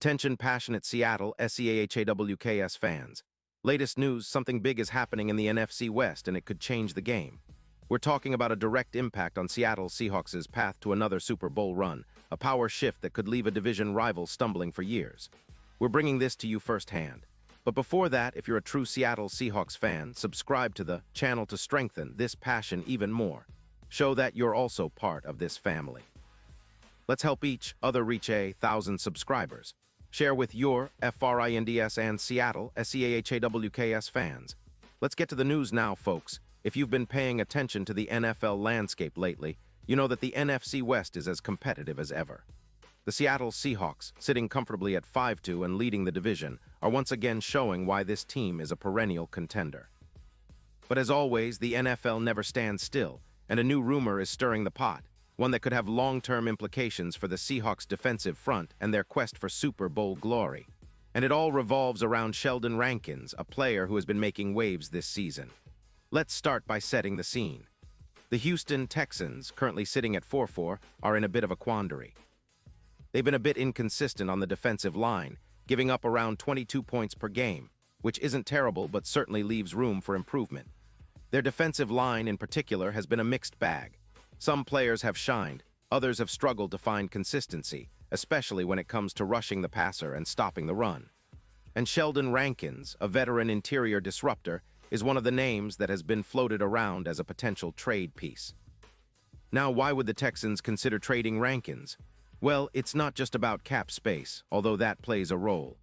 Attention passionate Seattle Seahawks fans. Latest news, something big is happening in the NFC West and it could change the game. We're talking about a direct impact on Seattle Seahawks' path to another Super Bowl run, a power shift that could leave a division rival stumbling for years. We're bringing this to you firsthand. But before that, if you're a true Seattle Seahawks fan, subscribe to the channel to strengthen this passion even more. Show that you're also part of this family. Let's help each other reach 1,000 subscribers. Share with your FRINDS and Seattle SEAHAWKS fans. Let's get to the news now, folks. If you've been paying attention to the NFL landscape lately, you know that the NFC West is as competitive as ever. The Seattle Seahawks, sitting comfortably at 5-2 and leading the division, are once again showing why this team is a perennial contender. But as always, the NFL never stands still, and a new rumor is stirring the pot. One that could have long-term implications for the Seahawks' defensive front and their quest for Super Bowl glory. And it all revolves around Sheldon Rankins, a player who has been making waves this season. Let's start by setting the scene. The Houston Texans, currently sitting at 4-4, are in a bit of a quandary. They've been a bit inconsistent on the defensive line, giving up around 22 points per game, which isn't terrible but certainly leaves room for improvement. Their defensive line in particular has been a mixed bag. Some players have shined, others have struggled to find consistency, especially when it comes to rushing the passer and stopping the run. And Sheldon Rankins, a veteran interior disruptor, is one of the names that has been floated around as a potential trade piece. Now, why would the Texans consider trading Rankins? Well, it's not just about cap space, although that plays a role.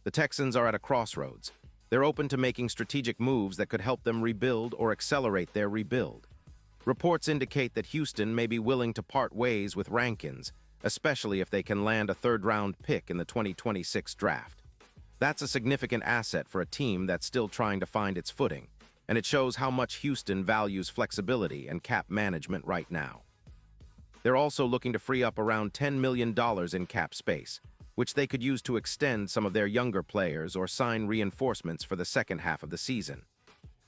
The Texans are at a crossroads. They're open to making strategic moves that could help them rebuild or accelerate their rebuild. Reports indicate that Houston may be willing to part ways with Rankins, especially if they can land a third-round pick in the 2026 draft. That's a significant asset for a team that's still trying to find its footing, and it shows how much Houston values flexibility and cap management right now. They're also looking to free up around $10 million in cap space, which they could use to extend some of their younger players or sign reinforcements for the second half of the season.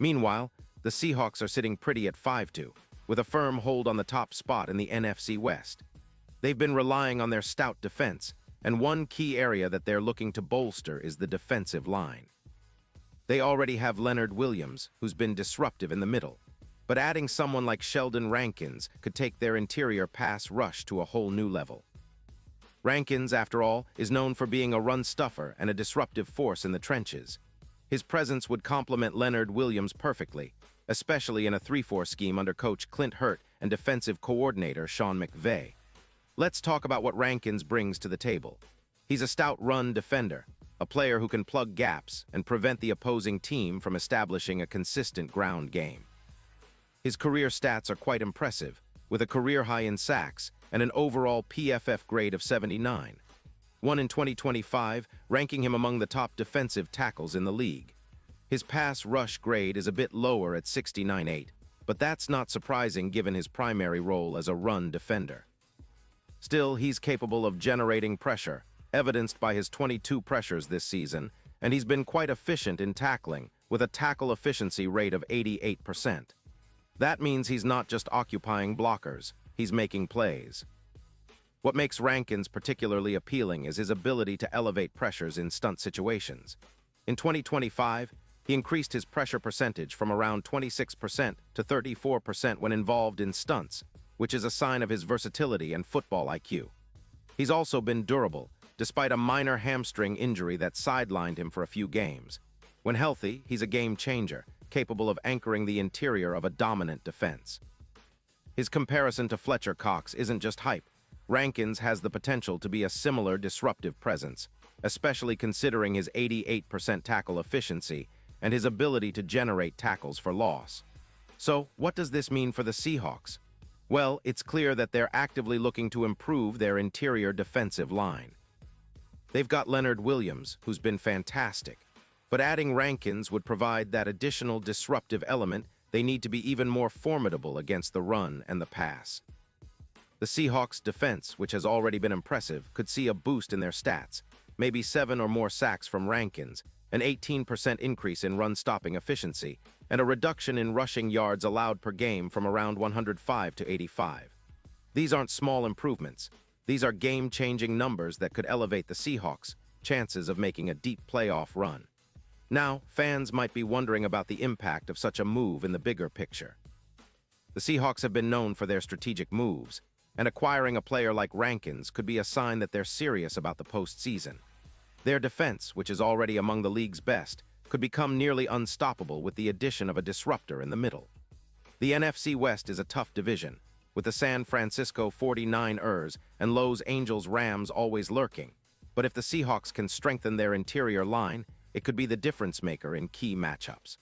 Meanwhile, the Seahawks are sitting pretty at 5-2. With a firm hold on the top spot in the NFC West. They've been relying on their stout defense, and one key area that they're looking to bolster is the defensive line. They already have Leonard Williams, who's been disruptive in the middle, but adding someone like Sheldon Rankins could take their interior pass rush to a whole new level. Rankins, after all, is known for being a run stuffer and a disruptive force in the trenches. His presence would complement Leonard Williams perfectly, especially in a 3-4 scheme under coach Clint Hurt and defensive coordinator Sean McVay. Let's talk about what Rankins brings to the table. He's a stout run defender, a player who can plug gaps and prevent the opposing team from establishing a consistent ground game. His career stats are quite impressive, with a career high in sacks and an overall PFF grade of 79. One in 2025, ranking him among the top defensive tackles in the league. His pass rush grade is a bit lower at 69.8, but that's not surprising given his primary role as a run defender. Still, he's capable of generating pressure, evidenced by his 22 pressures this season, and he's been quite efficient in tackling, with a tackle efficiency rate of 88%. That means he's not just occupying blockers, he's making plays. What makes Rankins particularly appealing is his ability to elevate pressures in stunt situations. In 2025, he increased his pressure percentage from around 26% to 34% when involved in stunts, which is a sign of his versatility and football IQ. He's also been durable, despite a minor hamstring injury that sidelined him for a few games. When healthy, he's a game changer, capable of anchoring the interior of a dominant defense. His comparison to Fletcher Cox isn't just hype. Rankins has the potential to be a similar disruptive presence, especially considering his 88% tackle efficiency and his ability to generate tackles for loss. So, what does this mean for the Seahawks? Well, it's clear that they're actively looking to improve their interior defensive line. They've got Leonard Williams, who's been fantastic, but adding Rankins would provide that additional disruptive element they need to be even more formidable against the run and the pass. The Seahawks' defense, which has already been impressive, could see a boost in their stats, maybe 7 or more sacks from Rankins, an 18% increase in run-stopping efficiency, and a reduction in rushing yards allowed per game from around 105 to 85. These aren't small improvements. These are game-changing numbers that could elevate the Seahawks' chances of making a deep playoff run. Now, fans might be wondering about the impact of such a move in the bigger picture. The Seahawks have been known for their strategic moves, and acquiring a player like Rankins could be a sign that they're serious about the postseason. Their defense, which is already among the league's best, could become nearly unstoppable with the addition of a disruptor in the middle. The NFC West is a tough division, with the San Francisco 49ers and Los Angeles Rams always lurking. But if the Seahawks can strengthen their interior line, it could be the difference maker in key matchups.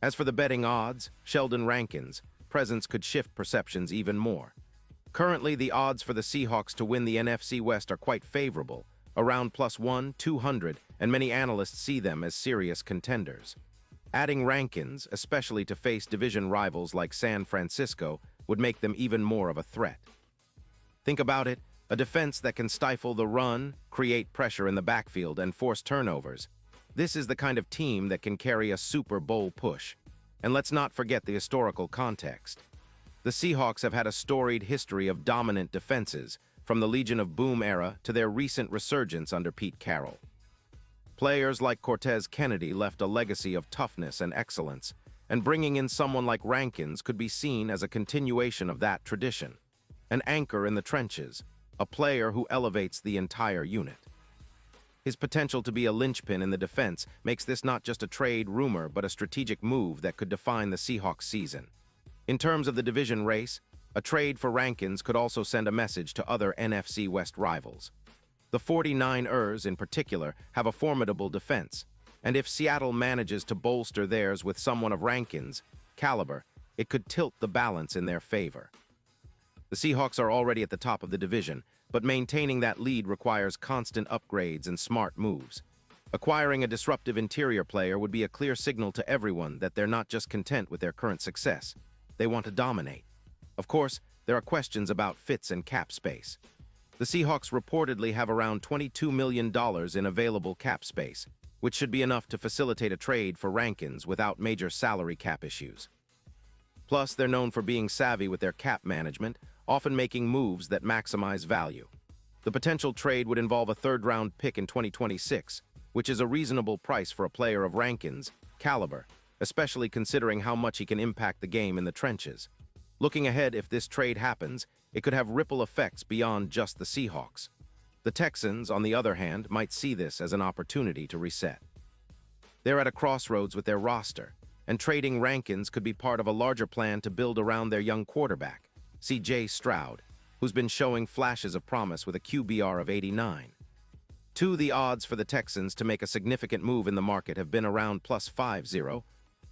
As for the betting odds, Sheldon Rankins' presence could shift perceptions even more. Currently, the odds for the Seahawks to win the NFC West are quite favorable, around +1, 200, and many analysts see them as serious contenders. Adding Rankins, especially to face division rivals like San Francisco, would make them even more of a threat. Think about it, a defense that can stifle the run, create pressure in the backfield, and force turnovers. This is the kind of team that can carry a Super Bowl push. And let's not forget the historical context. The Seahawks have had a storied history of dominant defenses, from the Legion of Boom era to their recent resurgence under Pete Carroll. Players like Cortez Kennedy left a legacy of toughness and excellence, and bringing in someone like Rankins could be seen as a continuation of that tradition. An anchor in the trenches, a player who elevates the entire unit. His potential to be a linchpin in the defense makes this not just a trade rumor but a strategic move that could define the Seahawks season. In terms of the division race, a trade for Rankins could also send a message to other NFC West rivals. The 49ers, in particular, have a formidable defense, and if Seattle manages to bolster theirs with someone of Rankins' caliber, it could tilt the balance in their favor. The Seahawks are already at the top of the division, but maintaining that lead requires constant upgrades and smart moves. Acquiring a disruptive interior player would be a clear signal to everyone that they're not just content with their current success. They want to dominate. Of course, there are questions about fits and cap space. The Seahawks reportedly have around $22 million in available cap space, which should be enough to facilitate a trade for Rankins without major salary cap issues. Plus, they're known for being savvy with their cap management, often making moves that maximize value. The potential trade would involve a third-round pick in 2026, which is a reasonable price for a player of Rankins' caliber, especially considering how much he can impact the game in the trenches. Looking ahead, if this trade happens, it could have ripple effects beyond just the Seahawks. The Texans, on the other hand, might see this as an opportunity to reset. They're at a crossroads with their roster, and trading Rankins could be part of a larger plan to build around their young quarterback, C.J. Stroud, who's been showing flashes of promise with a QBR of 89. The odds for the Texans to make a significant move in the market have been around +50,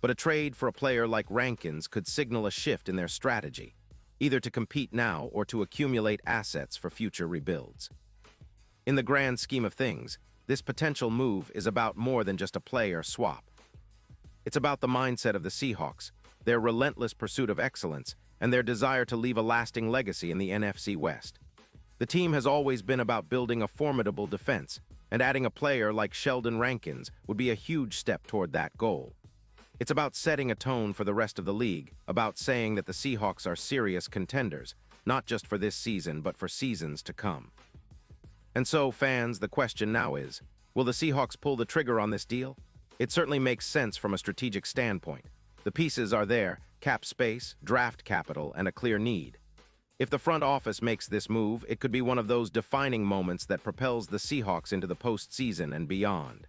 but a trade for a player like Rankins could signal a shift in their strategy, either to compete now or to accumulate assets for future rebuilds. In the grand scheme of things, this potential move is about more than just a player swap. It's about the mindset of the Seahawks, their relentless pursuit of excellence, and their desire to leave a lasting legacy in the NFC West. The team has always been about building a formidable defense, and adding a player like Sheldon Rankins would be a huge step toward that goal. It's about setting a tone for the rest of the league, about saying that the Seahawks are serious contenders, not just for this season but for seasons to come. And so, fans, the question now is, will the Seahawks pull the trigger on this deal? It certainly makes sense from a strategic standpoint. The pieces are there: cap space, draft capital, and a clear need. If the front office makes this move, it could be one of those defining moments that propels the Seahawks into the postseason and beyond.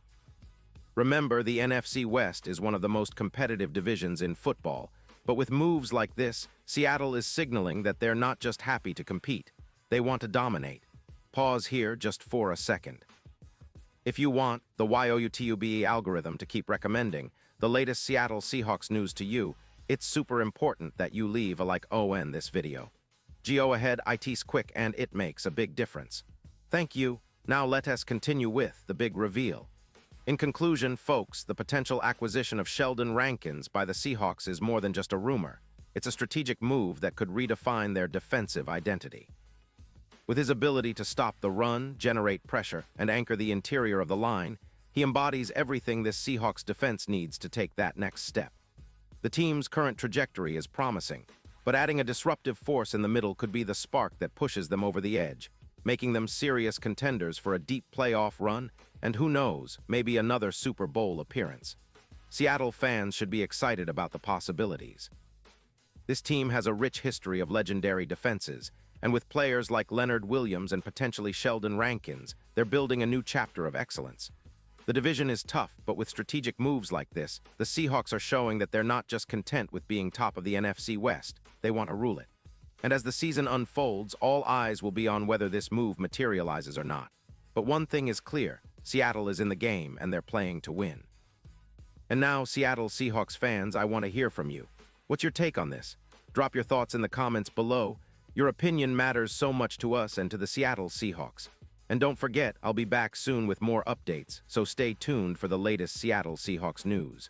Remember, the NFC West is one of the most competitive divisions in football, but with moves like this, Seattle is signaling that they're not just happy to compete. They want to dominate. Pause here just for a second. If you want the YOUTUBE algorithm to keep recommending the latest Seattle Seahawks news to you, it's super important that you leave a like on this video. Go ahead, it's quick and it makes a big difference. Thank you. Now let us continue with the big reveal. In conclusion, folks, the potential acquisition of Sheldon Rankins by the Seahawks is more than just a rumor. It's a strategic move that could redefine their defensive identity. With his ability to stop the run, generate pressure, and anchor the interior of the line, he embodies everything this Seahawks defense needs to take that next step. The team's current trajectory is promising, but adding a disruptive force in the middle could be the spark that pushes them over the edge. making them serious contenders for a deep playoff run and who knows, maybe another Super Bowl appearance. Seattle fans should be excited about the possibilities. This team has a rich history of legendary defenses, and with players like Leonard Williams and potentially Sheldon Rankins, they're building a new chapter of excellence. The division is tough, but with strategic moves like this, the Seahawks are showing that they're not just content with being top of the NFC West, they want to rule it. And as the season unfolds, all eyes will be on whether this move materializes or not. But one thing is clear, Seattle is in the game and they're playing to win. And now, Seattle Seahawks fans, I want to hear from you. What's your take on this? Drop your thoughts in the comments below. Your opinion matters so much to us and to the Seattle Seahawks. And don't forget, I'll be back soon with more updates, so stay tuned for the latest Seattle Seahawks news.